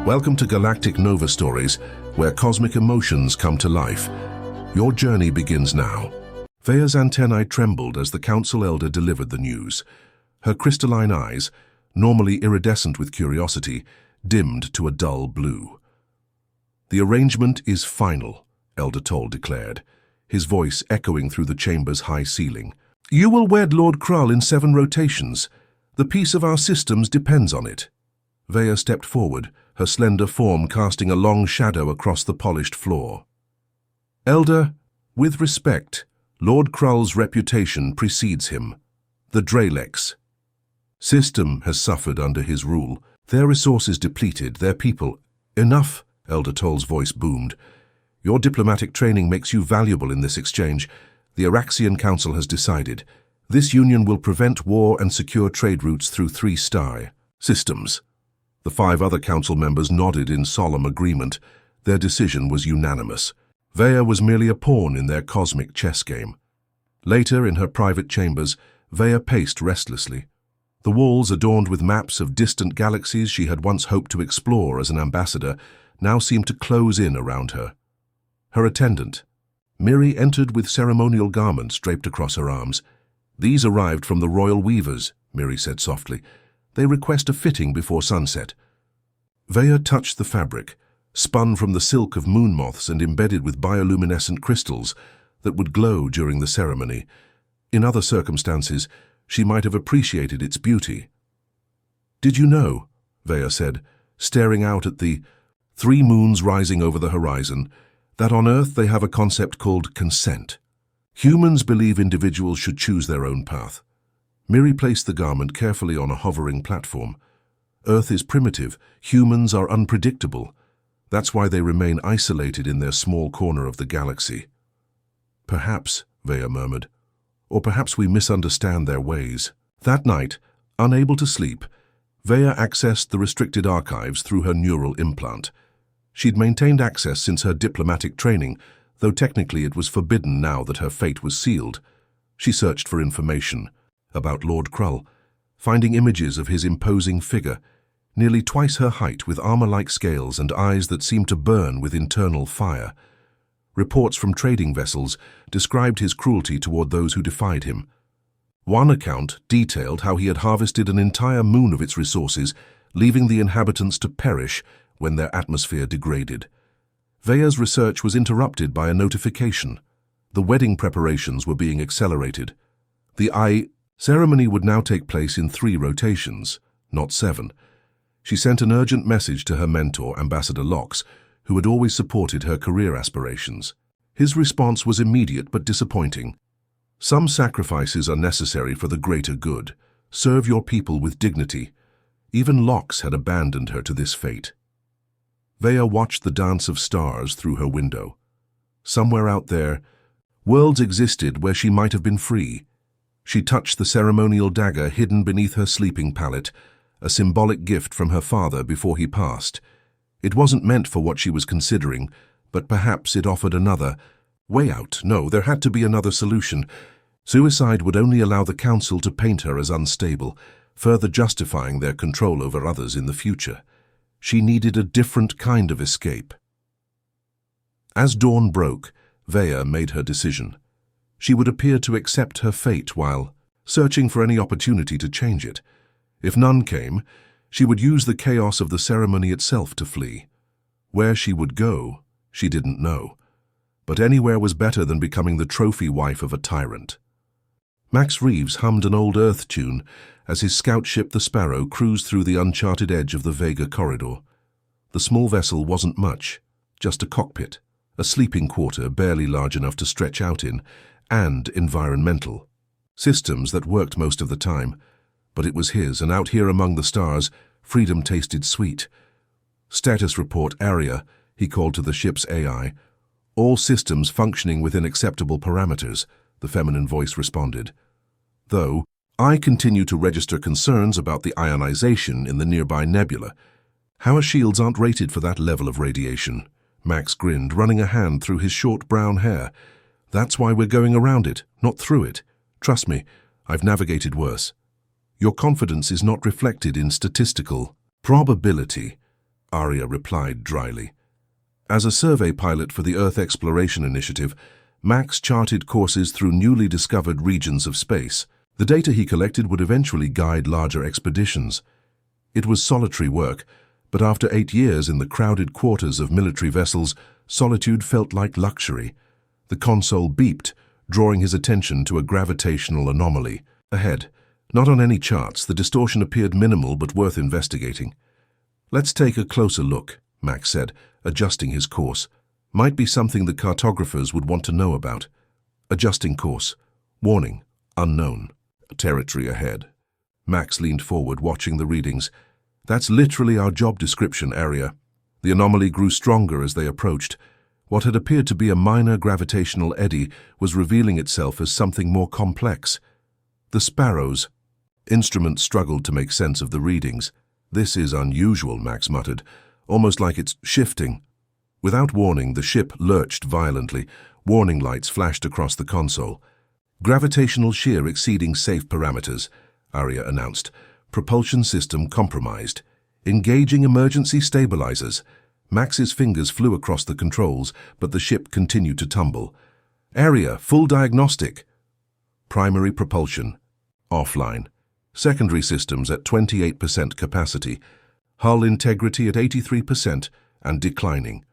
Welcome to Galactic Nova Stories, where cosmic emotions come to life. Your journey begins now. Veya's antennae trembled as the council elder delivered the news. Her crystalline eyes, normally iridescent with curiosity, dimmed to a dull blue. "The arrangement is final," Elder Toll declared, his voice echoing through the chamber's high ceiling. "You will wed Lord Krull in 7 rotations. The peace of our systems depends on it." Veya stepped forward, her slender form casting a long shadow across the polished floor. "Elder, with respect, Lord Krull's reputation precedes him. The Dralex system has suffered under his rule, their resources depleted, their people—" "Enough," Elder Toll's voice boomed. "Your diplomatic training makes you valuable in this exchange. The Araxian Council has decided. This union will prevent war and secure trade routes through 3 star systems." The 5 other council members nodded in solemn agreement. Their decision was unanimous. Veya was merely a pawn in their cosmic chess game. Later, in her private chambers, Veya paced restlessly. The walls, adorned with maps of distant galaxies she had once hoped to explore as an ambassador, now seemed to close in around her. Her attendant, Miri, entered with ceremonial garments draped across her arms. "These arrived from the royal weavers," Miri said softly. "They request a fitting before sunset." Veya touched the fabric, spun from the silk of moon moths and embedded with bioluminescent crystals that would glow during the ceremony. In other circumstances, she might have appreciated its beauty. "Did you know," Veya said, staring out at the 3 moons rising over the horizon, "that on Earth they have a concept called consent? Humans believe individuals should choose their own path." Miri placed the garment carefully on a hovering platform. "Earth is primitive, humans are unpredictable. That's why they remain isolated in their small corner of the galaxy." "Perhaps," Veya murmured, "or perhaps we misunderstand their ways." That night, unable to sleep, Veya accessed the restricted archives through her neural implant. She'd maintained access since her diplomatic training, though technically it was forbidden now that her fate was sealed. She searched for information about Lord Krull, finding images of his imposing figure, nearly twice her height, with armor-like scales and eyes that seemed to burn with internal fire. Reports from trading vessels described his cruelty toward those who defied him. One account detailed how he had harvested an entire moon of its resources, leaving the inhabitants to perish when their atmosphere degraded. Veya's research was interrupted by a notification. The wedding preparations were being accelerated. The ceremony would now take place in 3 rotations, not 7. She sent an urgent message to her mentor, Ambassador Lox, who had always supported her career aspirations. His response was immediate but disappointing. "Some sacrifices are necessary for the greater good. Serve your people with dignity." Even Lox had abandoned her to this fate. Veya watched the dance of stars through her window. Somewhere out there, worlds existed where she might have been free. She touched the ceremonial dagger hidden beneath her sleeping pallet, a symbolic gift from her father before he passed. It wasn't meant for what she was considering, but perhaps it offered another way out. No, there had to be another solution. Suicide would only allow the council to paint her as unstable, further justifying their control over others in the future. She needed a different kind of escape. As dawn broke, Veya made her decision. She would appear to accept her fate while searching for any opportunity to change it. If none came, she would use the chaos of the ceremony itself to flee. Where she would go, she didn't know. But anywhere was better than becoming the trophy wife of a tyrant. Max Reeves hummed an old Earth tune as his scout ship the Sparrow cruised through the uncharted edge of the Vega corridor. The small vessel wasn't much, just a cockpit, a sleeping quarter barely large enough to stretch out in, and environmental systems that worked most of the time. But it was his, and out here among the stars, freedom tasted sweet. "Status report, Aria," he called to the ship's AI. "All systems functioning within acceptable parameters," the feminine voice responded. "Though, I continue to register concerns about the ionization in the nearby nebula. Our shields aren't rated for that level of radiation." Max grinned, running a hand through his short brown hair. "That's why we're going around it, not through it. Trust me, I've navigated worse. Your confidence is not reflected in statistical probability." Arya replied dryly. As a survey pilot for the Earth Exploration Initiative, Max charted courses through newly discovered regions of space. The data he collected would eventually guide larger expeditions. It was solitary work, but after 8 years in the crowded quarters of military vessels, solitude felt like luxury. The console beeped, drawing his attention to a gravitational anomaly. Ahead, not on any charts, the distortion appeared minimal but worth investigating. "Let's take a closer look," Max said, adjusting his course. "Might be something the cartographers would want to know about." Adjusting course. Warning: unknown. Territory ahead. Max leaned forward, watching the readings. "That's literally our job description area." The anomaly grew stronger as they approached. What had appeared to be a minor gravitational eddy was revealing itself as something more complex. The Sparrows. Instruments struggled to make sense of the readings. "This is unusual," Max muttered, "almost like it's shifting." Without warning, the ship lurched violently. Warning lights flashed across the console. "Gravitational shear exceeding safe parameters," Arya announced. "Propulsion system compromised. Engaging emergency stabilizers." Max's fingers flew across the controls, but the ship continued to tumble. "Area, full diagnostic." Primary propulsion, offline. Secondary systems at 28% capacity. Hull integrity at 83% and declining.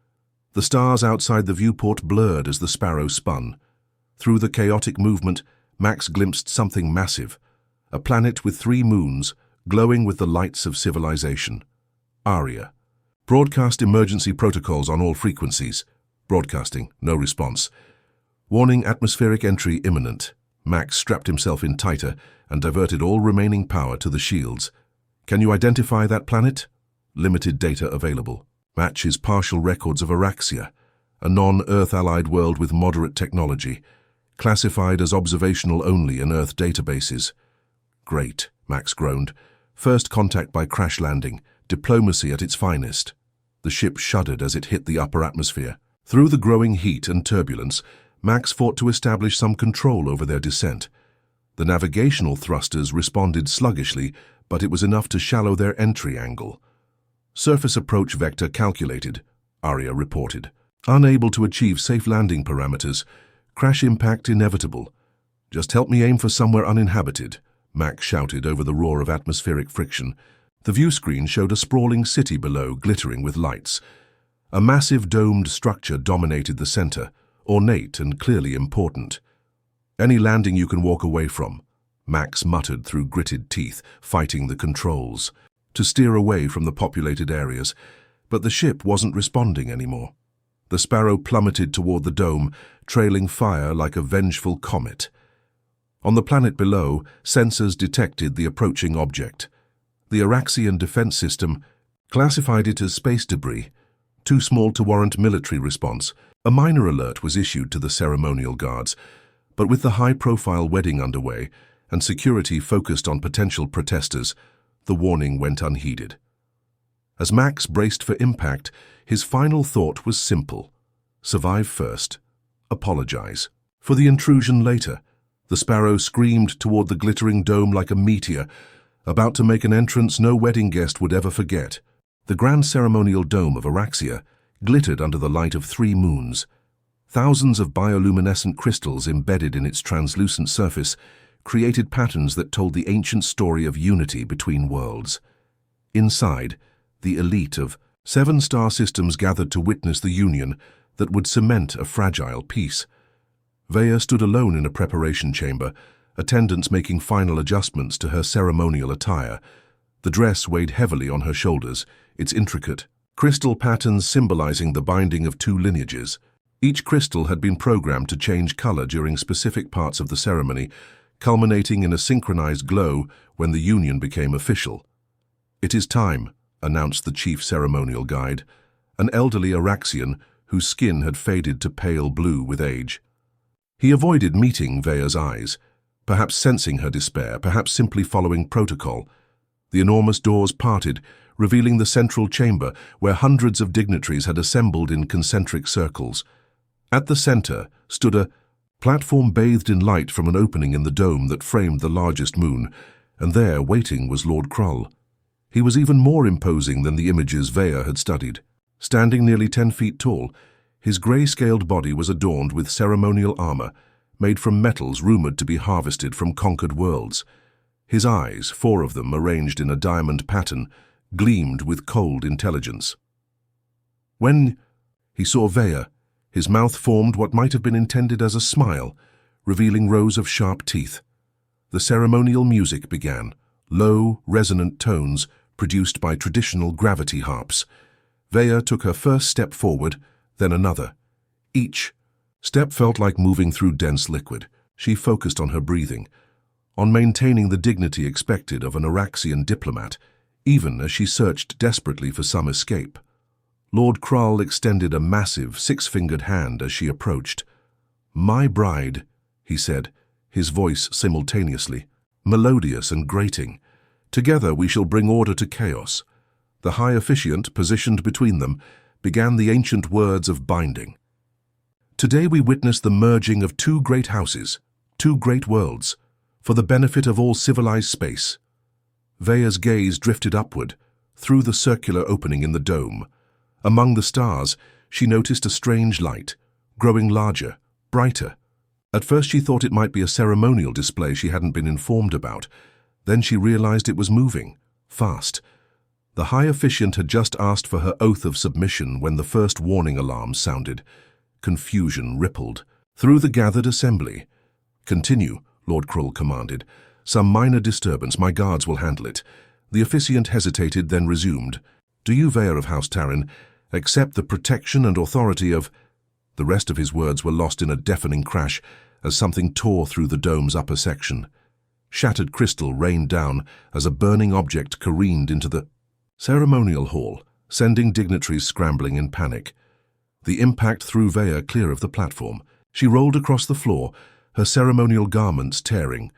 The stars outside the viewport blurred as the Sparrow spun. Through the chaotic movement, Max glimpsed something massive. A planet with 3 moons, glowing with the lights of civilization. Arya. "Broadcast emergency protocols on all frequencies." Broadcasting, no response. "Warning, atmospheric entry imminent." Max strapped himself in tighter and diverted all remaining power to the shields. "Can you identify that planet?" Limited data available. Matches partial records of Araxia, a non-Earth allied world with moderate technology, classified as observational only in Earth databases. "Great," Max groaned. "First contact by crash landing, diplomacy at its finest." The ship shuddered as it hit the upper atmosphere. Through the growing heat and turbulence, Max fought to establish some control over their descent. The navigational thrusters responded sluggishly, but it was enough to shallow their entry angle. "Surface approach vector calculated," Arya reported. "Unable to achieve safe landing parameters. Crash impact inevitable." "Just help me aim for somewhere uninhabited," Max shouted over the roar of atmospheric friction. The view screen showed a sprawling city below, glittering with lights. A massive domed structure dominated the center, ornate and clearly important. "Any landing you can walk away from," Max muttered through gritted teeth, fighting the controls, to steer away from the populated areas. But the ship wasn't responding anymore. The Sparrow plummeted toward the dome, trailing fire like a vengeful comet. On the planet below, sensors detected the approaching object. The Araxian defense system classified it as space debris, too small to warrant military response. A minor alert was issued to the ceremonial guards, but with the high-profile wedding underway and security focused on potential protesters, the warning went unheeded. As Max braced for impact, his final thought was simple: survive first, apologize. For the intrusion later. The Sparrow screamed toward the glittering dome like a meteor, about to make an entrance no wedding guest would ever forget. The grand ceremonial dome of Araxia glittered under the light of 3 moons. Thousands of bioluminescent crystals embedded in its translucent surface created patterns that told the ancient story of unity between worlds. Inside, the elite of 7 star systems gathered to witness the union that would cement a fragile peace. Vaya stood alone in a preparation chamber, attendants making final adjustments to her ceremonial attire. The dress weighed heavily on her shoulders, its intricate crystal patterns symbolizing the binding of 2 lineages. Each crystal had been programmed to change color during specific parts of the ceremony, culminating in a synchronized glow when the union became official. "It is time," announced the chief ceremonial guide, an elderly Araxian whose skin had faded to pale blue with age. He avoided meeting Vaya's eyes, perhaps sensing her despair, perhaps simply following protocol. The enormous doors parted, revealing the central chamber where hundreds of dignitaries had assembled in concentric circles. At the center stood a platform bathed in light from an opening in the dome that framed the largest moon, and there, waiting, was Lord Krull. He was even more imposing than the images Vaya had studied. Standing nearly 10 feet tall, his grey-scaled body was adorned with ceremonial armor, made from metals rumored to be harvested from conquered worlds. His eyes, 4 of them arranged in a diamond pattern, gleamed with cold intelligence. When he saw Vaya, his mouth formed what might have been intended as a smile, revealing rows of sharp teeth. The ceremonial music began, low, resonant tones produced by traditional gravity harps. Vaya took her first step forward, then another. Each step felt like moving through dense liquid. She focused on her breathing, on maintaining the dignity expected of an Araxian diplomat, even as she searched desperately for some escape. Lord Krull extended a massive, 6-fingered hand as she approached. "My bride," he said, his voice simultaneously melodious and grating. "Together we shall bring order to chaos." The High Officiant, positioned between them, began the ancient words of binding. "Today we witness the merging of 2 great houses, 2 great worlds, for the benefit of all civilized space." Vaya's gaze drifted upward, through the circular opening in the dome. Among the stars, she noticed a strange light, growing larger, brighter. At first she thought it might be a ceremonial display she hadn't been informed about. Then she realized it was moving, fast. The High Officiant had just asked for her oath of submission when the first warning alarm sounded. Confusion rippled through the gathered assembly. "Continue," Lord Krull commanded. "Some minor disturbance, my guards will handle it." The officiant hesitated, then resumed. "Do you, Vaya of House Taran, accept the protection and authority of—" The rest of his words were lost in a deafening crash as something tore through the dome's upper section. Shattered crystal rained down as a burning object careened into the ceremonial hall, sending dignitaries scrambling in panic. The impact threw Vaya clear of the platform. She rolled across the floor, her ceremonial garments tearing.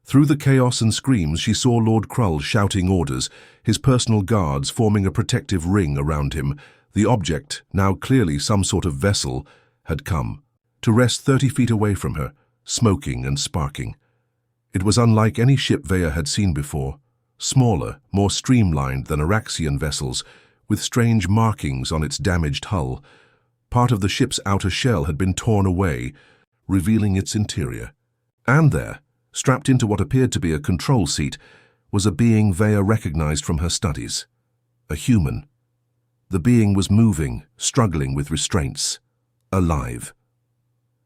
Through the chaos and screams, she saw Lord Krull shouting orders, his personal guards forming a protective ring around him. The object, now clearly some sort of vessel, had come to rest 30 feet away from her, smoking and sparking. It was unlike any ship Vaya had seen before, smaller, more streamlined than Araxian vessels, with strange markings on its damaged hull. Part of the ship's outer shell had been torn away, revealing its interior. And there, strapped into what appeared to be a control seat, was a being Vaya recognized from her studies. A human. The being was moving, struggling with restraints. Alive.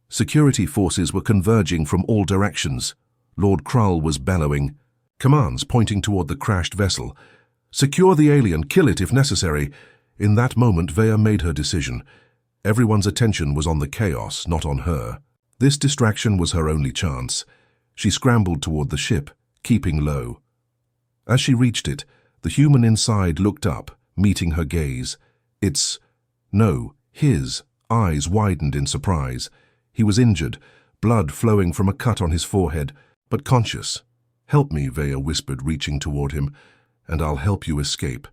Security forces were converging from all directions. Lord Krull was bellowing, commands pointing toward the crashed vessel. "Secure the alien, kill it if necessary." In that moment, Vaya made her decision. Everyone's attention was on the chaos, not on her. This distraction was her only chance. She scrambled toward the ship, keeping low. As she reached it, the human inside looked up, meeting her gaze. His eyes widened in surprise. He was injured, blood flowing from a cut on his forehead, but conscious. "Help me," Vaya whispered, reaching toward him, "and I'll help you escape."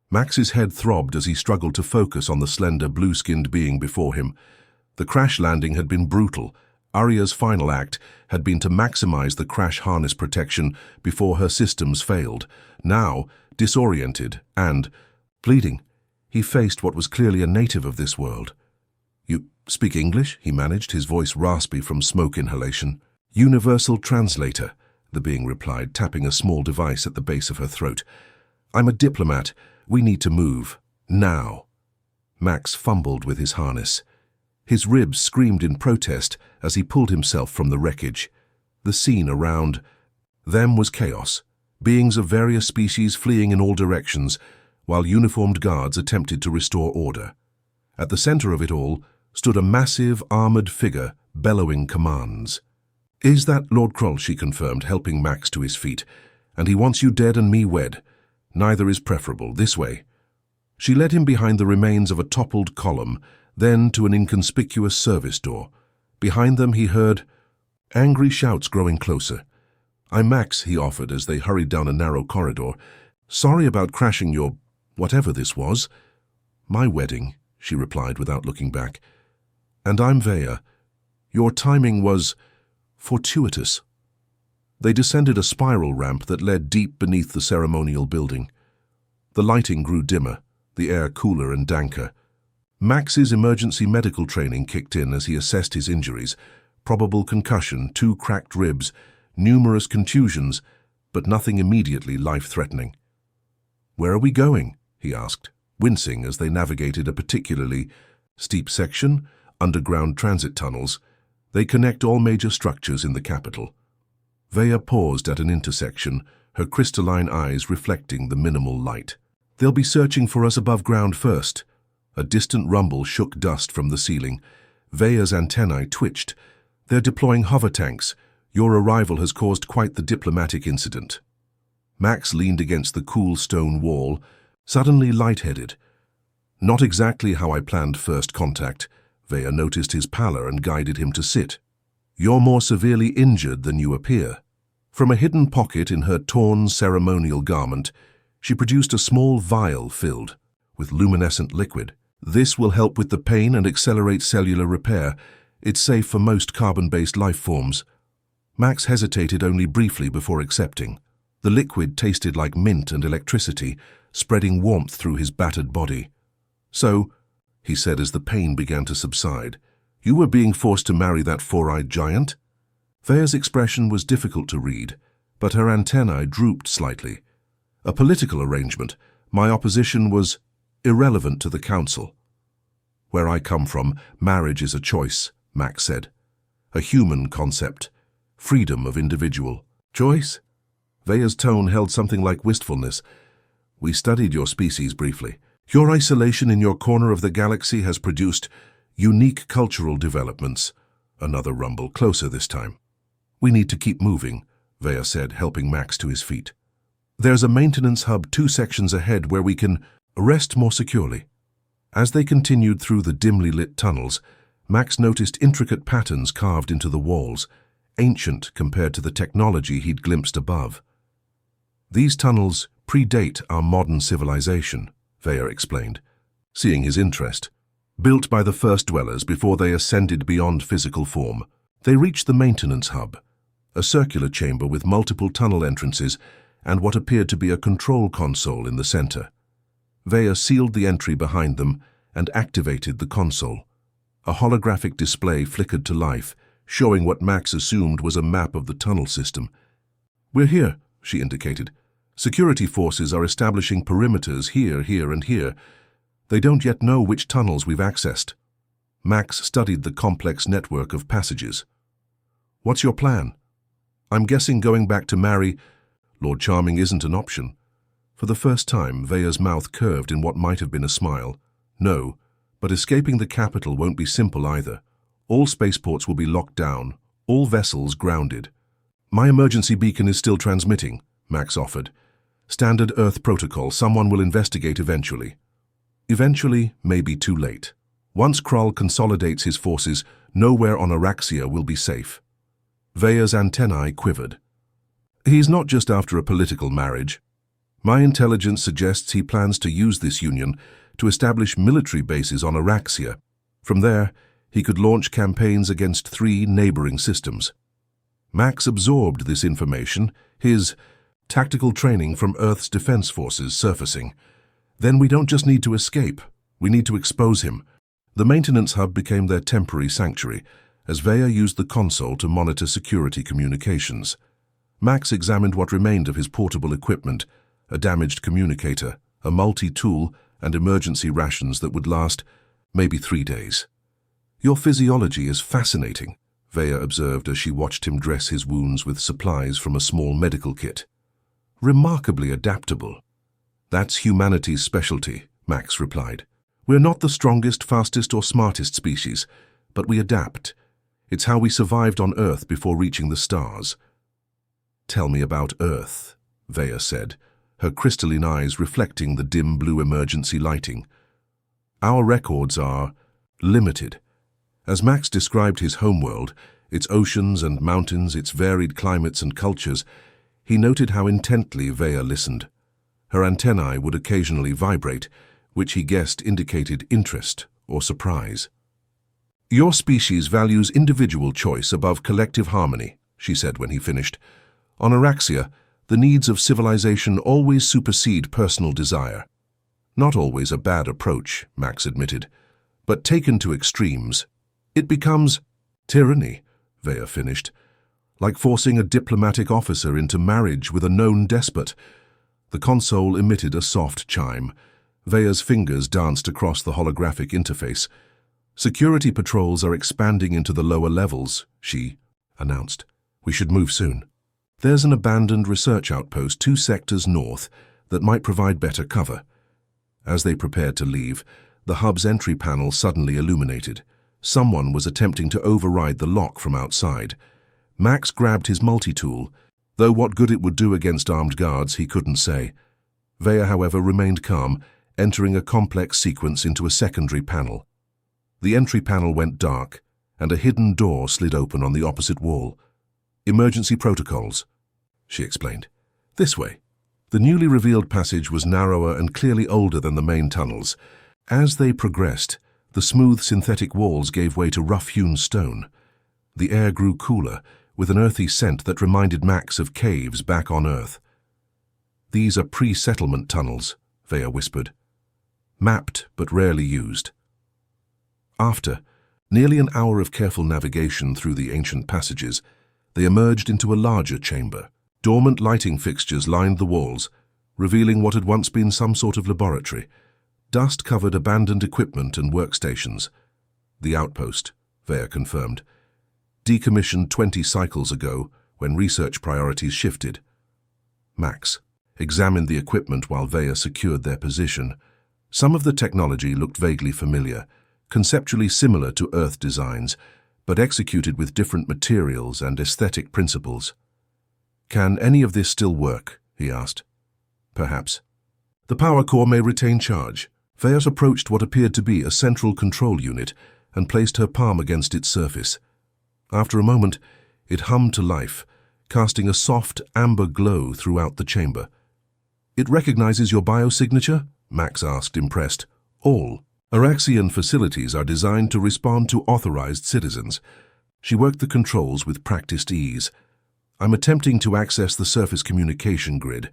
Max's head throbbed as he struggled to focus on the slender, blue-skinned being before him. The crash landing had been brutal. Arya's final act had been to maximize the crash harness protection before her systems failed. Now, disoriented and bleeding, he faced what was clearly a native of this world. "You speak English?" he managed, his voice raspy from smoke inhalation. "Universal translator," the being replied, tapping a small device at the base of her throat. "I'm a diplomat. We need to move. Now." Max fumbled with his harness. His ribs screamed in protest as he pulled himself from the wreckage. The scene around them was chaos, beings of various species fleeing in all directions, while uniformed guards attempted to restore order. At the center of it all stood a massive, armored figure bellowing commands. "Is that Lord Krull?" she confirmed, helping Max to his feet. "And he wants you dead and me wed. Neither is preferable. This way." She led him behind the remains of a toppled column, then to an inconspicuous service door. Behind them he heard angry shouts growing closer. "I'm Max," he offered as they hurried down a narrow corridor. "Sorry about crashing your whatever this was." "My wedding," she replied without looking back. "And I'm Vaya. Your timing was fortuitous." They descended a spiral ramp that led deep beneath the ceremonial building. The lighting grew dimmer, the air cooler and danker. Max's emergency medical training kicked in as he assessed his injuries. Probable concussion, 2 cracked ribs, numerous contusions, but nothing immediately life-threatening. "Where are we going?" he asked, wincing as they navigated a particularly steep section, underground transit tunnels. They connect all major structures in the capital. Vaya paused at an intersection, her crystalline eyes reflecting the minimal light. "They'll be searching for us above ground first." A distant rumble shook dust from the ceiling. Vaya's antennae twitched. "They're deploying hover tanks. Your arrival has caused quite the diplomatic incident." Max leaned against the cool stone wall, suddenly lightheaded. "Not exactly how I planned first contact." Vaya noticed his pallor and guided him to sit. "You're more severely injured than you appear." From a hidden pocket in her torn ceremonial garment, she produced a small vial filled with luminescent liquid. "This will help with the pain and accelerate cellular repair. It's safe for most carbon-based life forms." Max hesitated only briefly before accepting. The liquid tasted like mint and electricity, spreading warmth through his battered body. "So," he said as the pain began to subside, "you were being forced to marry that four-eyed giant?" Vaya's expression was difficult to read, but her antennae drooped slightly. "A political arrangement. My opposition was irrelevant to the council." "Where I come from, marriage is a choice," Max said. "A human concept. Freedom of individual." "Choice?" Vaya's tone held something like wistfulness. "We studied your species briefly. Your isolation in your corner of the galaxy has produced unique cultural developments." Another rumble, closer this time. "We need to keep moving," Vaya said, helping Max to his feet. "There's a maintenance hub 2 sections ahead where we can rest more securely." As they continued through the dimly lit tunnels, Max noticed intricate patterns carved into the walls, ancient compared to the technology he'd glimpsed above. "These tunnels predate our modern civilization," Vaya explained, seeing his interest. "Built by the first dwellers before they ascended beyond physical form. They reached the maintenance hub, a circular chamber with multiple tunnel entrances and what appeared to be a control console in the center. Vaya sealed the entry behind them and activated the console. A holographic display flickered to life, showing what Max assumed was a map of the tunnel system. "We're here," she indicated. "Security forces are establishing perimeters here, here, and here. They don't yet know which tunnels we've accessed." Max studied the complex network of passages. "What's your plan?" "I'm guessing going back to marry Lord Charming isn't an option." For the first time, Vaya's mouth curved in what might have been a smile. "No, but escaping the capital won't be simple either. All spaceports will be locked down, all vessels grounded." "My emergency beacon is still transmitting," Max offered. "Standard Earth protocol, someone will investigate eventually." Eventually may be too late. Once Krull consolidates his forces, nowhere on Araxia will be safe. Vaya's antennae quivered. "He's not just after a political marriage. My intelligence suggests he plans to use this union to establish military bases on Araxia. From there, he could launch campaigns against 3 neighboring systems." Max absorbed this information, his tactical training from Earth's defense forces surfacing. "Then we don't just need to escape, we need to expose him." The maintenance hub became their temporary sanctuary, as Vaya used the console to monitor security communications. Max examined what remained of his portable equipment, a damaged communicator, a multi-tool, and emergency rations that would last maybe 3 days. "Your physiology is fascinating," Vaya observed as she watched him dress his wounds with supplies from a small medical kit. "Remarkably adaptable." "That's humanity's specialty," Max replied. "We're not the strongest, fastest, or smartest species, but we adapt. It's how we survived on Earth before reaching the stars." "Tell me about Earth," Vaya said, her crystalline eyes reflecting the dim blue emergency lighting. "Our records are limited." As Max described his homeworld, its oceans and mountains, its varied climates and cultures, he noted how intently Vaya listened. Her antennae would occasionally vibrate, which he guessed indicated interest or surprise. "Your species values individual choice above collective harmony," she said when he finished. "On Araxia, The needs of civilization always supersede personal desire. Not always a bad approach, Max admitted, but taken to extremes, it becomes tyranny, Vea finished, like forcing a diplomatic officer into marriage with a known despot. The console emitted a soft chime. Vea's fingers danced across the holographic interface. Security patrols are expanding into the lower levels, she announced. We should move soon. There's an abandoned research outpost 2 sectors north that might provide better cover. As they prepared to leave, the hub's entry panel suddenly illuminated. Someone was attempting to override the lock from outside. Max grabbed his multi-tool, though what good it would do against armed guards he couldn't say. Vea, however, remained calm, entering a complex sequence into a secondary panel. The entry panel went dark, and a hidden door slid open on the opposite wall. Emergency protocols, she explained. This way. The newly revealed passage was narrower and clearly older than the main tunnels. As they progressed, the smooth synthetic walls gave way to rough-hewn stone. The air grew cooler, with an earthy scent that reminded Max of caves back on Earth. These are pre-settlement tunnels, Vea whispered. Mapped but rarely used. After nearly an hour of careful navigation through the ancient passages, they emerged into a larger chamber. Dormant lighting fixtures lined the walls, revealing what had once been some sort of laboratory. Dust covered abandoned equipment and workstations. The outpost, Vea confirmed. Decommissioned 20 cycles ago when research priorities shifted. Max examined the equipment while Vea secured their position. Some of the technology looked vaguely familiar, conceptually similar to Earth designs, but executed with different materials and aesthetic principles. Can any of this still work? He asked. Perhaps. The power core may retain charge. Vea approached what appeared to be a central control unit and placed her palm against its surface. After a moment, it hummed to life, casting a soft, amber glow throughout the chamber. It recognizes your biosignature? Max asked, impressed. All. Araxian facilities are designed to respond to authorized citizens. She worked the controls with practiced ease. I'm attempting to access the surface communication grid.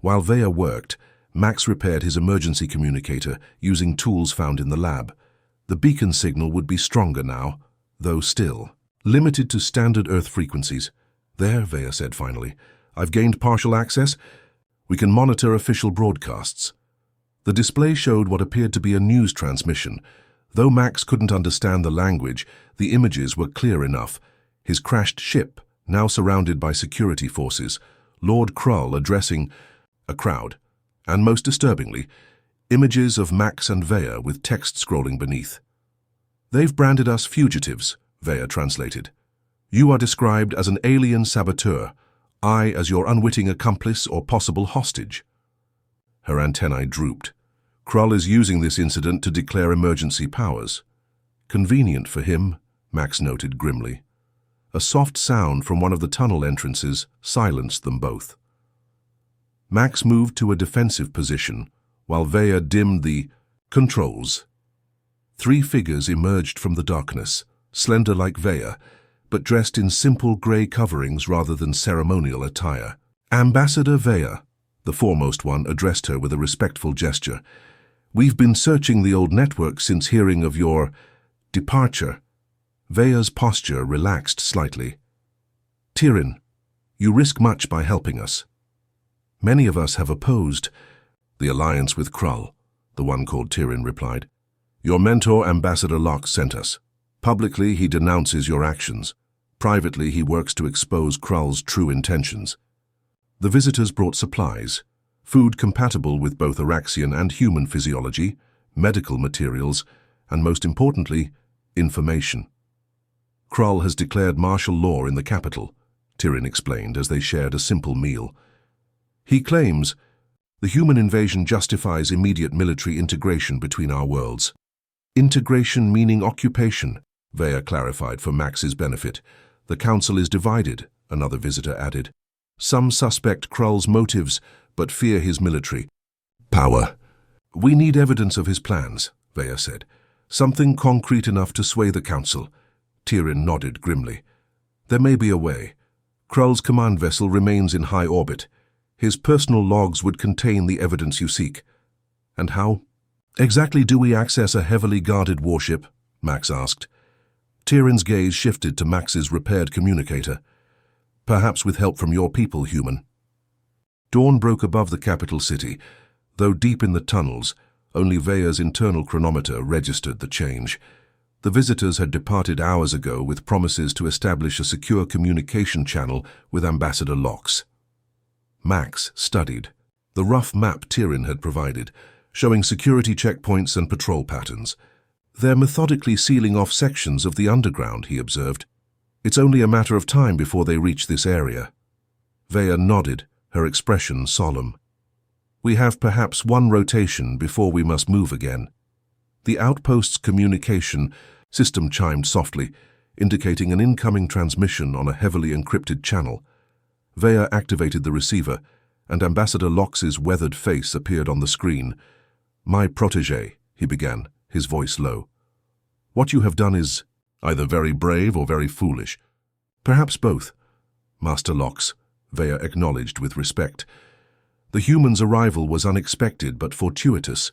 While Vea worked, Max repaired his emergency communicator using tools found in the lab. The beacon signal would be stronger now, though still limited to standard Earth frequencies. There, Vea said finally. I've gained partial access. We can monitor official broadcasts. The display showed what appeared to be a news transmission. Though Max couldn't understand the language, the images were clear enough. His crashed ship, now surrounded by security forces, Lord Krull addressing a crowd, and most disturbingly, images of Max and Vea with text scrolling beneath. They've branded us fugitives, Vea translated. You are described as an alien saboteur, I as your unwitting accomplice or possible hostage. Her antennae drooped. Krull is using this incident to declare emergency powers. Convenient for him, Max noted grimly. A soft sound from one of the tunnel entrances silenced them both. Max moved to a defensive position, while Vea dimmed the controls. 3 figures emerged from the darkness, slender like Vea, but dressed in simple grey coverings rather than ceremonial attire. Ambassador Vea, the foremost one, addressed her with a respectful gesture. We've been searching the old network since hearing of your departure. Vea's posture relaxed slightly. Tyrion, you risk much by helping us. Many of us have opposed the alliance with Krull, the one called Tyrion replied. Your mentor, Ambassador Locke, sent us. Publicly, he denounces your actions. Privately, he works to expose Krull's true intentions. The visitors brought supplies, food compatible with both Araxian and human physiology, medical materials, and most importantly, information. Krull has declared martial law in the capital, Tyrion explained as they shared a simple meal. He claims the human invasion justifies immediate military integration between our worlds. Integration meaning occupation, Vea clarified for Max's benefit. The council is divided, another visitor added. Some suspect Krull's motives, but fear his military power. We need evidence of his plans, Vea said. Something concrete enough to sway the council. Tyrion nodded grimly. There may be a way. Krull's command vessel remains in high orbit. His personal logs would contain the evidence you seek. And how exactly do we access a heavily guarded warship? Max asked. Tyrion's gaze shifted to Max's repaired communicator. Perhaps with help from your people, human. Dawn broke above the capital city, though deep in the tunnels, only Vea's internal chronometer registered the change. The visitors had departed hours ago with promises to establish a secure communication channel with Ambassador Lox. Max studied the rough map Tyrion had provided, showing security checkpoints and patrol patterns. They're methodically sealing off sections of the underground, he observed. It's only a matter of time before they reach this area. Vea nodded, her expression solemn. We have perhaps one rotation before we must move again. The outpost's communication system chimed softly, indicating an incoming transmission on a heavily encrypted channel. Vea activated the receiver, and Ambassador Lox's weathered face appeared on the screen. My protégé, he began, his voice low. What you have done is either very brave or very foolish. Perhaps both. Master Lox, Vea acknowledged with respect. The human's arrival was unexpected but fortuitous.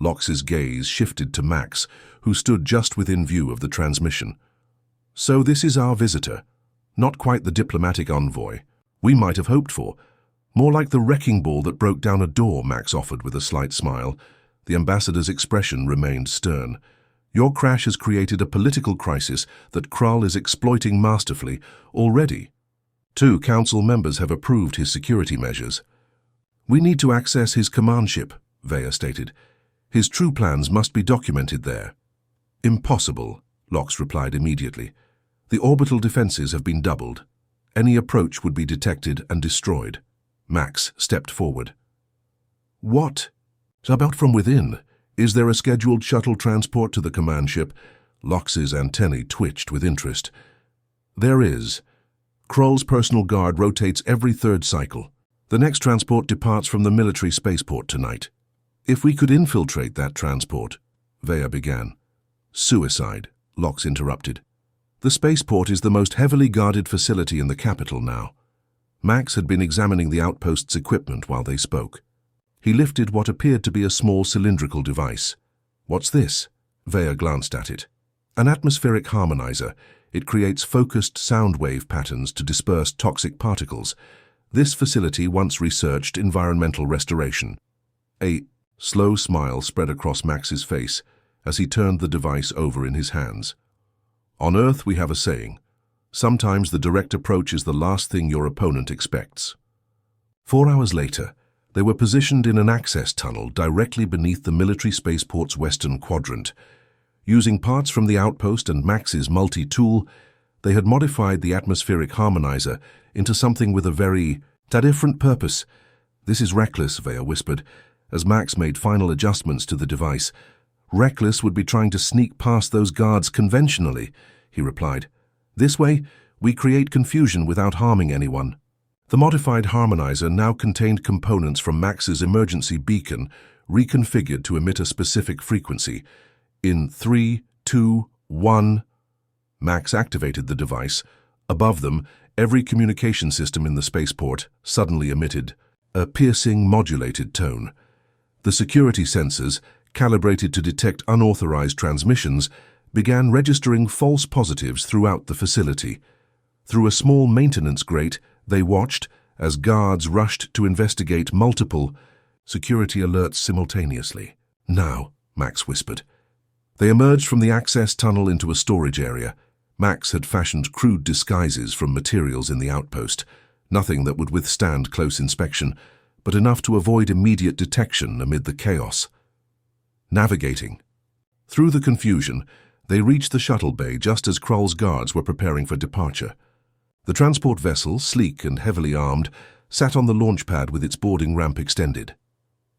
Lox's gaze shifted to Max, who stood just within view of the transmission. So this is our visitor. Not quite the diplomatic envoy we might have hoped for. More like the wrecking ball that broke down a door, Max offered with a slight smile. The ambassador's expression remained stern. Your crash has created a political crisis that Krull is exploiting masterfully already. 2 council members have approved his security measures. We need to access his command ship, Vea stated. His true plans must be documented there. Impossible, Lox replied immediately. The orbital defenses have been doubled. Any approach would be detected and destroyed. Max stepped forward. What about from within? Is there a scheduled shuttle transport to the command ship? Lox's antennae twitched with interest. There is. Krull's personal guard rotates every 3rd cycle. The next transport departs from the military spaceport tonight. If we could infiltrate that transport, Vea began. Suicide, Lox interrupted. The spaceport is the most heavily guarded facility in the capital now. Max had been examining the outpost's equipment while they spoke. He lifted what appeared to be a small cylindrical device. What's this? Vea glanced at it. An atmospheric harmonizer. It creates focused sound wave patterns to disperse toxic particles. This facility once researched environmental restoration. A slow smile spread across Max's face as he turned the device over in his hands. On Earth we have a saying. Sometimes the direct approach is the last thing your opponent expects. 4 hours later, they were positioned in an access tunnel directly beneath the military spaceport's western quadrant. Using parts from the outpost and Max's multi-tool, they had modified the atmospheric harmonizer into something with a very different purpose. This is reckless, Vea whispered, as Max made final adjustments to the device. Reckless would be trying to sneak past those guards conventionally, he replied. This way, we create confusion without harming anyone. The modified harmonizer now contained components from Max's emergency beacon, reconfigured to emit a specific frequency. In 3, 2, 1, Max activated the device. Above them, every communication system in the spaceport suddenly emitted a piercing, modulated tone. The security sensors, calibrated to detect unauthorized transmissions, began registering false positives throughout the facility. Through a small maintenance grate, they watched as guards rushed to investigate multiple security alerts simultaneously. Now, Max whispered. They emerged from the access tunnel into a storage area. Max had fashioned crude disguises from materials in the outpost, nothing that would withstand close inspection, but enough to avoid immediate detection amid the chaos. Navigating. Through the confusion, they reached the shuttle bay just as Krull's guards were preparing for departure. The transport vessel, sleek and heavily armed, sat on the launch pad with its boarding ramp extended.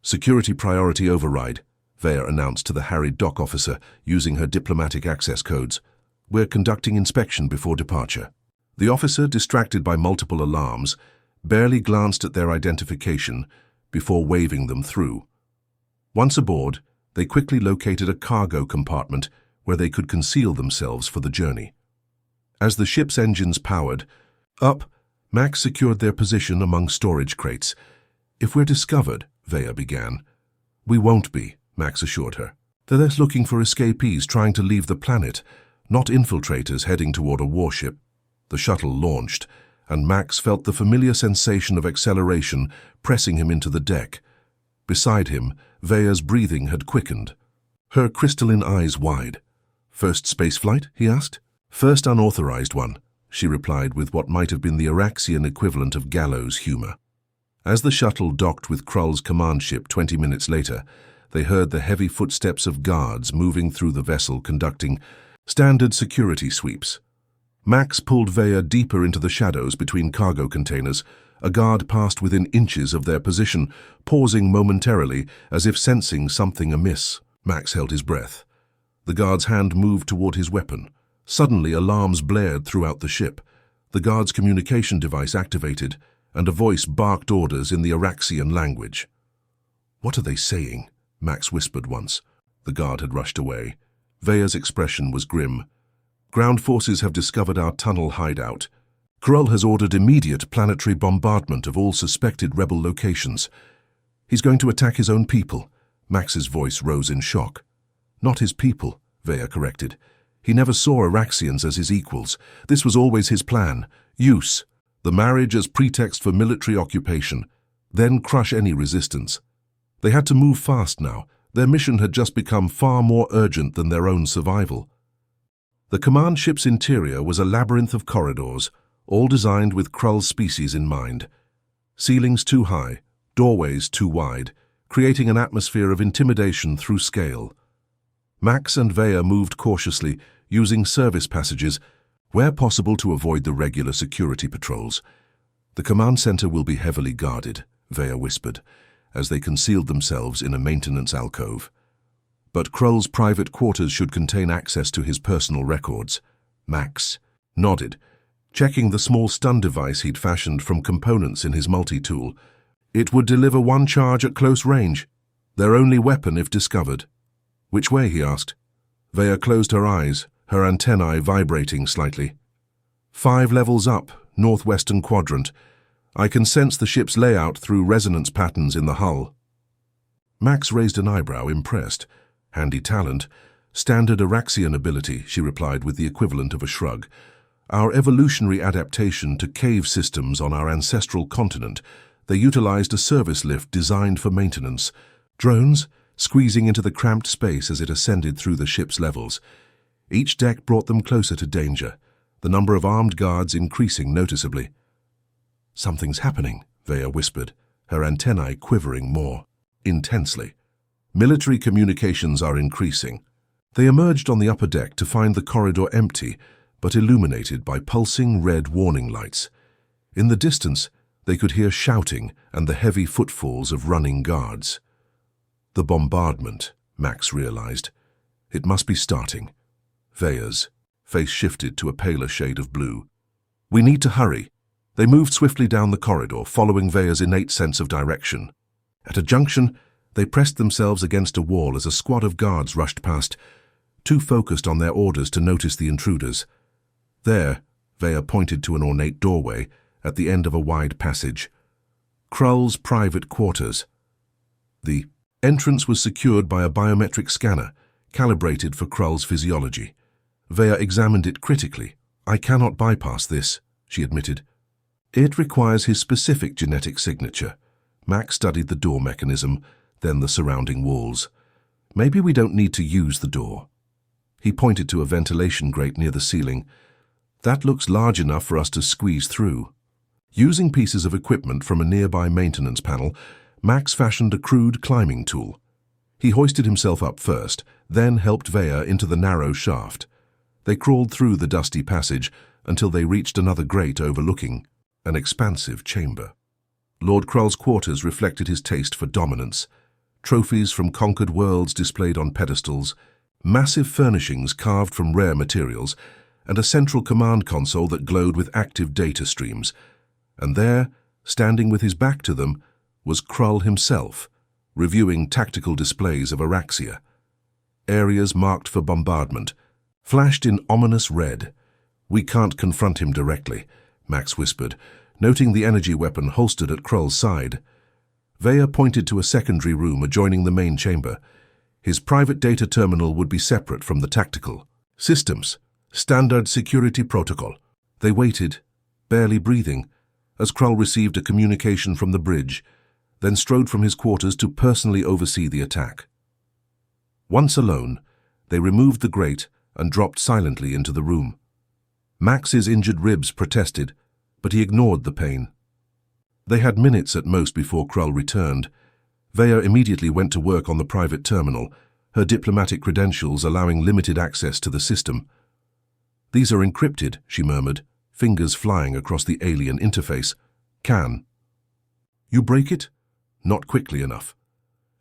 Security priority override, Vea announced to the harried dock officer using her diplomatic access codes. We're conducting inspection before departure. The officer, distracted by multiple alarms, barely glanced at their identification before waving them through. Once aboard, they quickly located a cargo compartment where they could conceal themselves for the journey. As the ship's engines powered up, Max secured their position among storage crates. If we're discovered, Vaya began. We won't be, Max assured her. They're there looking for escapees trying to leave the planet, not infiltrators heading toward a warship. The shuttle launched, and Max felt the familiar sensation of acceleration pressing him into the deck. Beside him, Vaya's breathing had quickened, her crystalline eyes wide. First spaceflight? He asked. First unauthorized one, she replied with what might have been the Araxian equivalent of gallows humor. As the shuttle docked with Krull's command ship 20 minutes later, they heard the heavy footsteps of guards moving through the vessel conducting standard security sweeps. Max pulled Vaya deeper into the shadows between cargo containers. A guard passed within inches of their position, pausing momentarily as if sensing something amiss. Max held his breath. The guard's hand moved toward his weapon. Suddenly, alarms blared throughout the ship. The guard's communication device activated, and a voice barked orders in the Araxian language. "What are they saying?" Max whispered once. The guard had rushed away. Vaya's expression was grim. "Ground forces have discovered our tunnel hideout. Krull has ordered immediate planetary bombardment of all suspected rebel locations. He's going to attack his own people." Max's voice rose in shock. "Not his people," Vaya corrected. "He never saw Araxians as his equals. This was always his plan. Use the marriage as pretext for military occupation, then crush any resistance." They had to move fast now. Their mission had just become far more urgent than their own survival. The command ship's interior was a labyrinth of corridors, all designed with Krull's species in mind. Ceilings too high, doorways too wide, creating an atmosphere of intimidation through scale. Max and Vaya moved cautiously, using service passages, where possible to avoid the regular security patrols. "The command center will be heavily guarded," Vaya whispered, as they concealed themselves in a maintenance alcove. "But Krull's private quarters should contain access to his personal records." Max nodded, checking the small stun device he'd fashioned from components in his multi-tool. "It would deliver one charge at close range, their only weapon if discovered." "Which way?" he asked. Vaya closed her eyes, her antennae vibrating slightly. "5 levels up, northwestern quadrant. I can sense the ship's layout through resonance patterns in the hull." Max raised an eyebrow, impressed. "Handy talent. Standard Araxian ability," she replied with the equivalent of a shrug. "Our evolutionary adaptation to cave systems on our ancestral continent. They utilized a service lift designed for maintenance. Drones, squeezing into the cramped space as it ascended through the ship's levels. Each deck brought them closer to danger, the number of armed guards increasing noticeably." "Something's happening," Vaya whispered, her antennae quivering more intensely. "Military communications are increasing." They emerged on the upper deck to find the corridor empty, but illuminated by pulsing red warning lights. In the distance, they could hear shouting and the heavy footfalls of running guards. The bombardment, Max realized. It must be starting. Vaya's face shifted to a paler shade of blue. "We need to hurry." They moved swiftly down the corridor, following Vaya's innate sense of direction. At a junction, they pressed themselves against a wall as a squad of guards rushed past, too focused on their orders to notice the intruders. There, Vaya pointed to an ornate doorway at the end of a wide passage. Krull's private quarters. The entrance was secured by a biometric scanner, calibrated for Krull's physiology. Vaya examined it critically. "I cannot bypass this," she admitted. "It requires his specific genetic signature." Max studied the door mechanism, then the surrounding walls. "Maybe we don't need to use the door." He pointed to a ventilation grate near the ceiling. "That looks large enough for us to squeeze through." Using pieces of equipment from a nearby maintenance panel, Max fashioned a crude climbing tool. He hoisted himself up first, then helped Vaya into the narrow shaft. They crawled through the dusty passage until they reached another grate overlooking an expansive chamber. Lord Krull's quarters reflected his taste for dominance. Trophies from conquered worlds displayed on pedestals, massive furnishings carved from rare materials, and a central command console that glowed with active data streams. And there, standing with his back to them, was Krull himself, reviewing tactical displays of Araxia. Areas marked for bombardment flashed in ominous red. "We can't confront him directly," Max whispered, noting the energy weapon holstered at Krull's side. Vaya pointed to a secondary room adjoining the main chamber. His private data terminal would be separate from the tactical. Systems. Standard security protocol. They waited, barely breathing, as Krull received a communication from the bridge, then strode from his quarters to personally oversee the attack. Once alone, they removed the grate and dropped silently into the room. Max's injured ribs protested, but he ignored the pain. They had minutes at most before Krull returned. Vaya immediately went to work on the private terminal, her diplomatic credentials allowing limited access to the system. "These are encrypted," she murmured, fingers flying across the alien interface. "Can you break it?" Not quickly enough.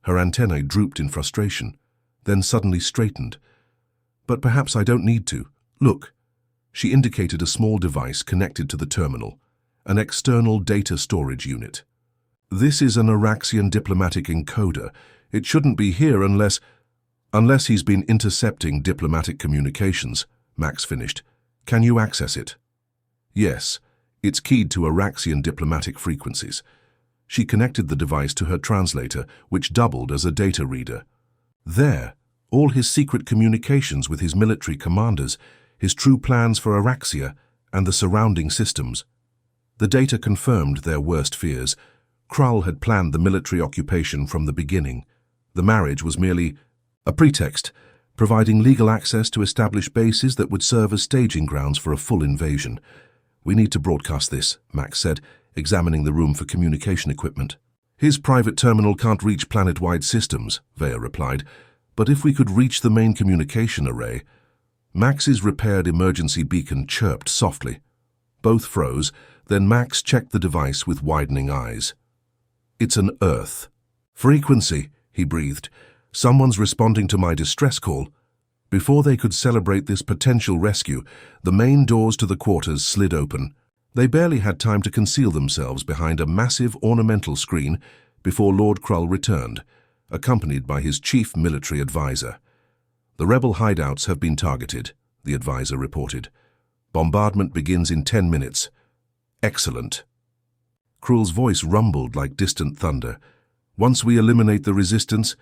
Her antennae drooped in frustration, then suddenly straightened. "But perhaps I don't need to. Look." She indicated a small device connected to the terminal, an external data storage unit. "This is an Araxian diplomatic encoder. It shouldn't be here unless he's been intercepting diplomatic communications," Max finished. "Can you access it?" "Yes. It's keyed to Araxian diplomatic frequencies." She connected the device to her translator, which doubled as a data reader. There, all his secret communications with his military commanders, his true plans for Araxia and the surrounding systems. The data confirmed their worst fears. Krull had planned the military occupation from the beginning. The marriage was merely a pretext, providing legal access to establish bases that would serve as staging grounds for a full invasion. "We need to broadcast this," Max said, examining the room for communication equipment. "His private terminal can't reach planet-wide systems," Vaya replied, "but if we could reach the main communication array..." Max's repaired emergency beacon chirped softly. Both froze, then Max checked the device with widening eyes. "It's an Earth frequency," he breathed. "Someone's responding to my distress call." Before they could celebrate this potential rescue, the main doors to the quarters slid open. They barely had time to conceal themselves behind a massive ornamental screen before Lord Krull returned, accompanied by his chief military advisor. "The rebel hideouts have been targeted," the advisor reported. "Bombardment begins in 10 minutes. "Excellent." Krull's voice rumbled like distant thunder. "Once we eliminate the resistance,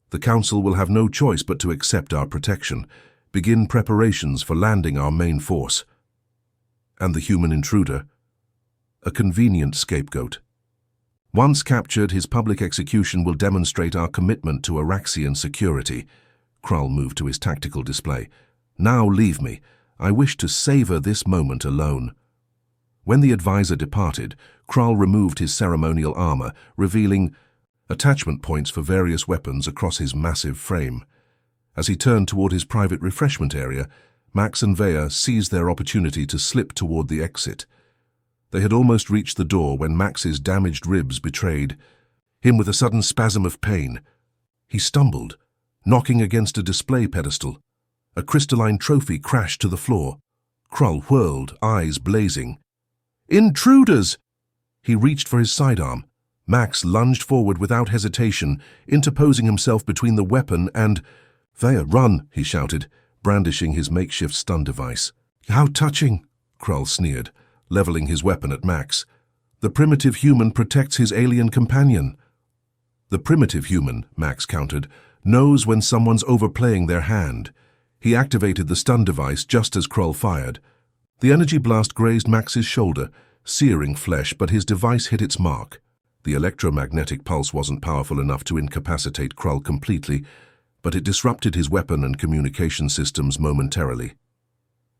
the Council will have no choice but to accept our protection, begin preparations for landing our main force." And the human intruder? A convenient scapegoat. "Once captured, his public execution will demonstrate our commitment to Araxian security." Krull moved to his tactical display. "Now leave me. I wish to savor this moment alone." When the advisor departed, Krull removed his ceremonial armor, revealing attachment points for various weapons across his massive frame. As he turned toward his private refreshment area, Max and Vaya seized their opportunity to slip toward the exit. They had almost reached the door when Max's damaged ribs betrayed him with a sudden spasm of pain. He stumbled, knocking against a display pedestal. A crystalline trophy crashed to the floor. Krull whirled, eyes blazing. "Intruders!" He reached for his sidearm. Max lunged forward without hesitation, interposing himself between the weapon and... "Vaya, run!" he shouted, brandishing his makeshift stun device. "How touching!" Krull sneered, leveling his weapon at Max. "The primitive human protects his alien companion." "The primitive human," Max countered, "knows when someone's overplaying their hand." He activated the stun device just as Krull fired. The energy blast grazed Max's shoulder, searing flesh, but his device hit its mark. The electromagnetic pulse wasn't powerful enough to incapacitate Krull completely, but it disrupted his weapon and communication systems momentarily.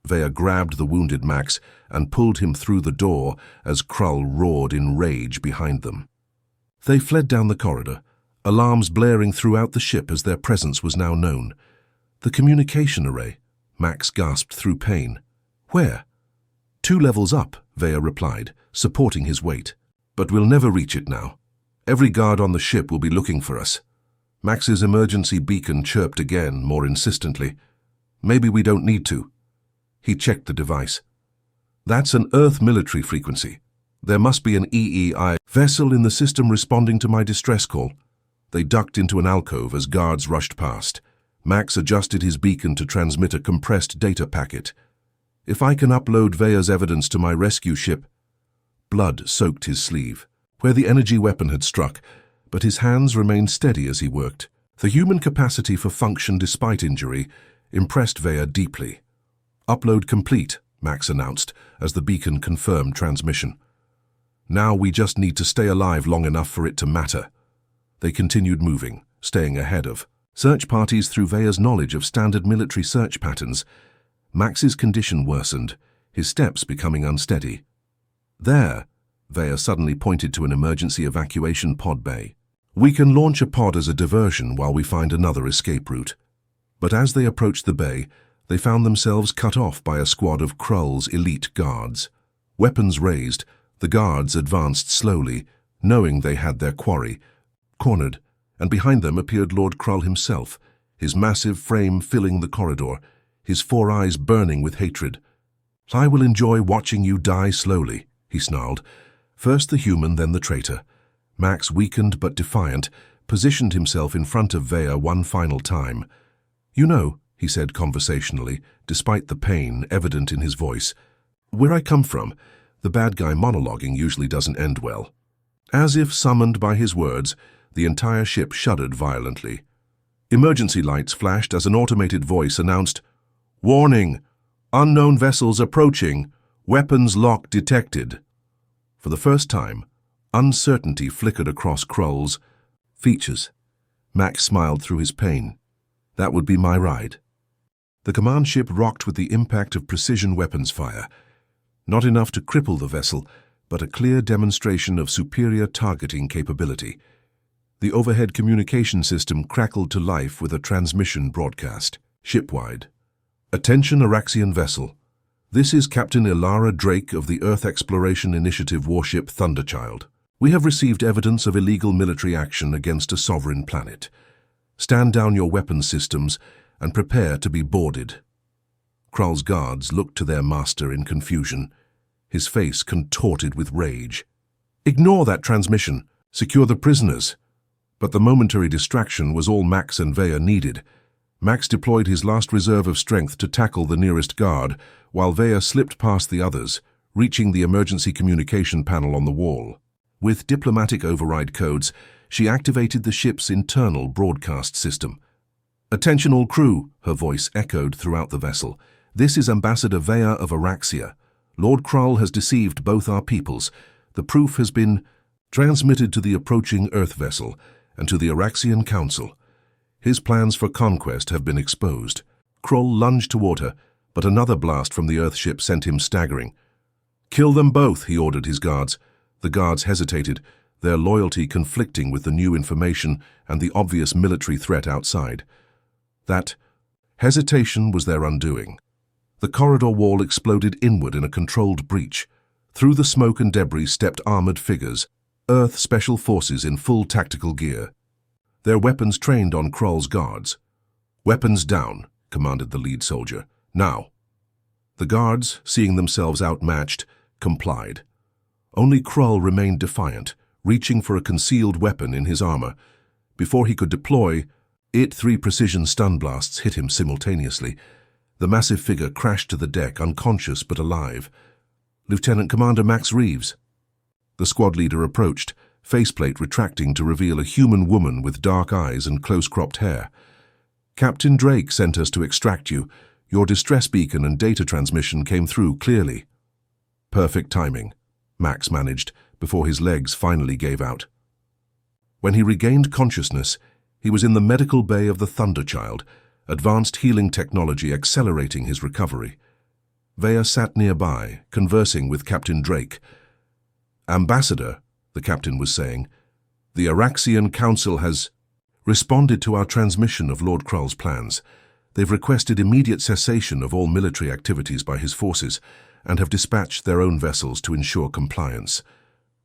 Vaya grabbed the wounded Max and pulled him through the door as Krull roared in rage behind them. They fled down the corridor, alarms blaring throughout the ship as their presence was now known. "The communication array," Max gasped through pain. "Where?" "2 levels up," Vaya replied, supporting his weight. "But we'll never reach it now. Every guard on the ship will be looking for us." Max's emergency beacon chirped again, more insistently. "Maybe we don't need to." He checked the device. "That's an Earth military frequency. There must be an EEI vessel in the system responding to my distress call." They ducked into an alcove as guards rushed past. Max adjusted his beacon to transmit a compressed data packet. "If I can upload Vaya's evidence to my rescue ship..." Blood soaked his sleeve. Where the energy weapon had struck, but his hands remained steady as he worked. The human capacity for function despite injury impressed Vaya deeply. "Upload complete," Max announced as the beacon confirmed transmission. "Now we just need to stay alive long enough for it to matter." They continued moving, staying ahead of search parties through Vaya's knowledge of standard military search patterns. Max's condition worsened, his steps becoming unsteady. "There," Vaya suddenly pointed to an emergency evacuation pod bay. "We can launch a pod as a diversion while we find another escape route." But as they approached the bay, they found themselves cut off by a squad of Krull's elite guards. Weapons raised, the guards advanced slowly, knowing they had their quarry cornered, and behind them appeared Lord Krull himself, his massive frame filling the corridor, his 4 eyes burning with hatred. "I will enjoy watching you die slowly," he snarled. First the human, then the traitor. Max, weakened but defiant, positioned himself in front of Vaya one final time. "You know," he said conversationally, despite the pain evident in his voice, "where I come from, the bad guy monologuing usually doesn't end well." As if summoned by his words, the entire ship shuddered violently. Emergency lights flashed as an automated voice announced, "Warning! Unknown vessels approaching! Weapons lock detected!" For the first time, uncertainty flickered across Krull's features. Max smiled through his pain. That would be my ride. The command ship rocked with the impact of precision weapons fire. Not enough to cripple the vessel, but a clear demonstration of superior targeting capability. The overhead communication system crackled to life with a transmission broadcast, shipwide. "Attention Araxian vessel. This is Captain Ilara Drake of the Earth Exploration Initiative warship Thunderchild. We have received evidence of illegal military action against a sovereign planet. Stand down your weapons systems and prepare to be boarded." Krull's guards looked to their master in confusion, his face contorted with rage. "Ignore that transmission. Secure the prisoners." But the momentary distraction was all Max and Vaya needed. Max deployed his last reserve of strength to tackle the nearest guard, while Vaya slipped past the others, reaching the emergency communication panel on the wall. With diplomatic override codes, she activated the ship's internal broadcast system. "Attention all crew," her voice echoed throughout the vessel. "This is Ambassador Vaya of Araxia. Lord Krull has deceived both our peoples. The proof has been transmitted to the approaching Earth vessel and to the Araxian Council. His plans for conquest have been exposed." Krull lunged toward her, but another blast from the Earth ship sent him staggering. "Kill them both," he ordered his guards. The guards hesitated, their loyalty conflicting with the new information and the obvious military threat outside. That hesitation was their undoing. The corridor wall exploded inward in a controlled breach. Through the smoke and debris stepped armored figures, Earth Special Forces in full tactical gear. Their weapons trained on Krull's guards. "Weapons down," commanded the lead soldier. "Now." The guards, seeing themselves outmatched, complied. Only Krull remained defiant, reaching for a concealed weapon in his armor. Before he could deploy, 3 precision stun blasts hit him simultaneously. The massive figure crashed to the deck, unconscious but alive. "Lieutenant Commander Max Reeves." The squad leader approached, faceplate retracting to reveal a human woman with dark eyes and close-cropped hair. "Captain Drake sent us to extract you. Your distress beacon and data transmission came through clearly." "Perfect timing," Max managed, before his legs finally gave out. When he regained consciousness, he was in the medical bay of the Thunderchild, advanced healing technology accelerating his recovery. Vaya sat nearby, conversing with Captain Drake. "Ambassador," the captain was saying, "the Araxian Council has responded to our transmission of Lord Krull's plans. They've requested immediate cessation of all military activities by his forces and have dispatched their own vessels to ensure compliance."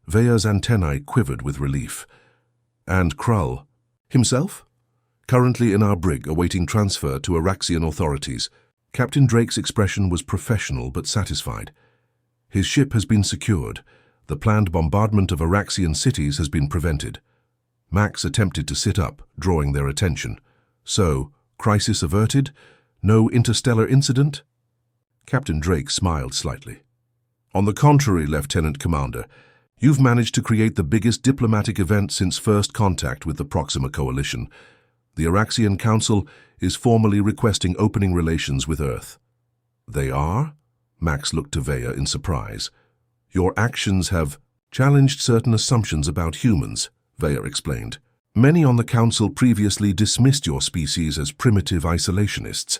Vaya's antennae quivered with relief. "And Krull himself?" "Currently in our brig, awaiting transfer to Araxian authorities." Captain Drake's expression was professional but satisfied. "His ship has been secured. The planned bombardment of Araxian cities has been prevented." Max attempted to sit up, drawing their attention. "So, crisis averted? No interstellar incident?" Captain Drake smiled slightly. "On the contrary, Lieutenant Commander, You've managed to create the biggest diplomatic event since first contact with the Proxima Coalition. The Araxian Council is formally requesting opening relations with Earth. They are? Max looked to Vaya in surprise. Your actions have challenged certain assumptions about humans, Vaya explained. Many on the Council previously dismissed your species as primitive isolationists.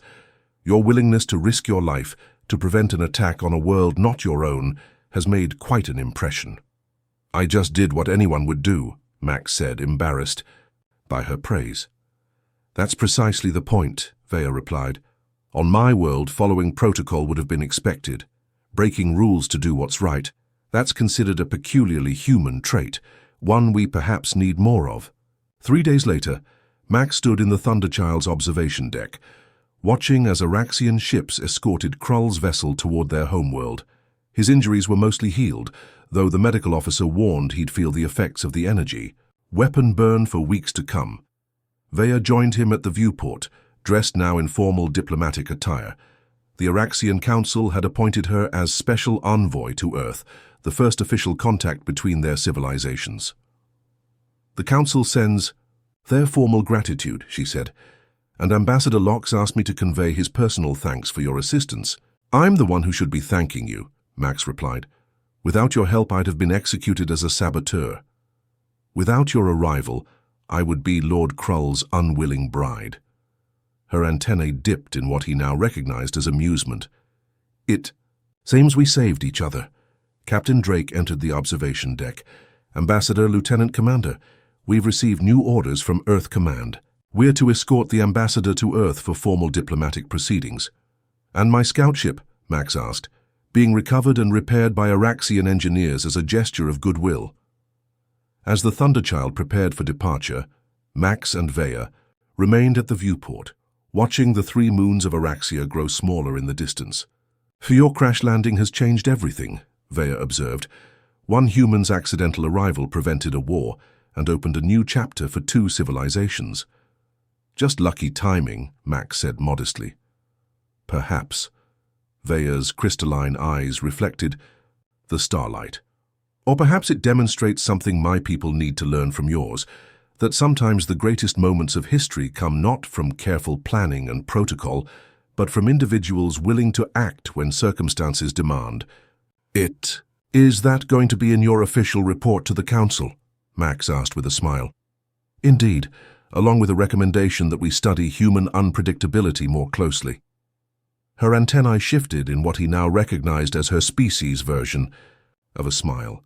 Your willingness to risk your life to prevent an attack on a world not your own has made quite an impression. I just did what anyone would do, Max said, embarrassed by her praise. That's precisely the point, Vaya replied. On my world, following protocol would have been expected. Breaking rules to do what's right, that's considered a peculiarly human trait, one we perhaps need more of. 3 days later, Max stood in the Thunderchild's observation deck, watching as Araxian ships escorted Krull's vessel toward their homeworld. His injuries were mostly healed, though the medical officer warned he'd feel the effects of the energy. Weapon burn for weeks to come. Vaya joined him at the viewport, dressed now in formal diplomatic attire. The Araxian Council had appointed her as special envoy to Earth, the first official contact between their civilizations. The Council sends their formal gratitude, she said, and Ambassador Lox asked me to convey his personal thanks for your assistance. I'm the one who should be thanking you, Max replied. Without your help, I'd have been executed as a saboteur. Without your arrival, I would be Lord Krull's unwilling bride. Her antennae dipped in what he now recognized as amusement. It seems we saved each other. Captain Drake entered the observation deck. Ambassador, Lieutenant Commander, we've received new orders from Earth Command. We're to escort the ambassador to Earth for formal diplomatic proceedings. And my scout ship, Max asked, being recovered and repaired by Araxian engineers as a gesture of goodwill. As the Thunderchild prepared for departure, Max and Vaya remained at the viewport, watching the 3 moons of Araxia grow smaller in the distance. Your crash landing has changed everything, Vaya observed. One human's accidental arrival prevented a war and opened a new chapter for 2 civilizations. Just lucky timing, Max said modestly. Perhaps. Vaya's crystalline eyes reflected the starlight. Or perhaps it demonstrates something my people need to learn from yours, that sometimes the greatest moments of history come not from careful planning and protocol, but from individuals willing to act when circumstances demand. Is that going to be in your official report to the Council? Max asked with a smile. Indeed, along with a recommendation that we study human unpredictability more closely. Her antennae shifted in what he now recognized as her species version of a smile.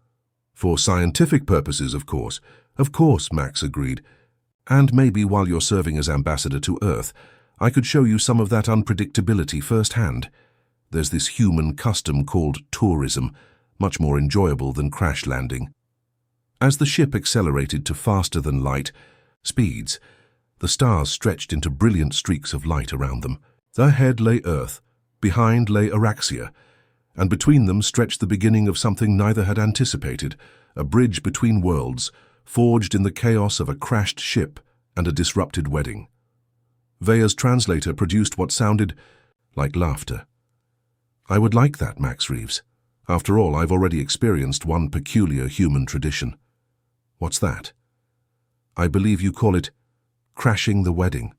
For scientific purposes, of course. Of course, Max agreed. And maybe while you're serving as ambassador to Earth, I could show you some of that unpredictability firsthand. There's this human custom called tourism, much more enjoyable than crash landing. As the ship accelerated to faster-than-light speeds, the stars stretched into brilliant streaks of light around them. Ahead lay Earth, behind lay Araxia, and between them stretched the beginning of something neither had anticipated, a bridge between worlds, forged in the chaos of a crashed ship and a disrupted wedding. Vaya's translator produced what sounded like laughter. I would like that, Max Reeves. After all, I've already experienced one peculiar human tradition. What's that? I believe you call it crashing the wedding.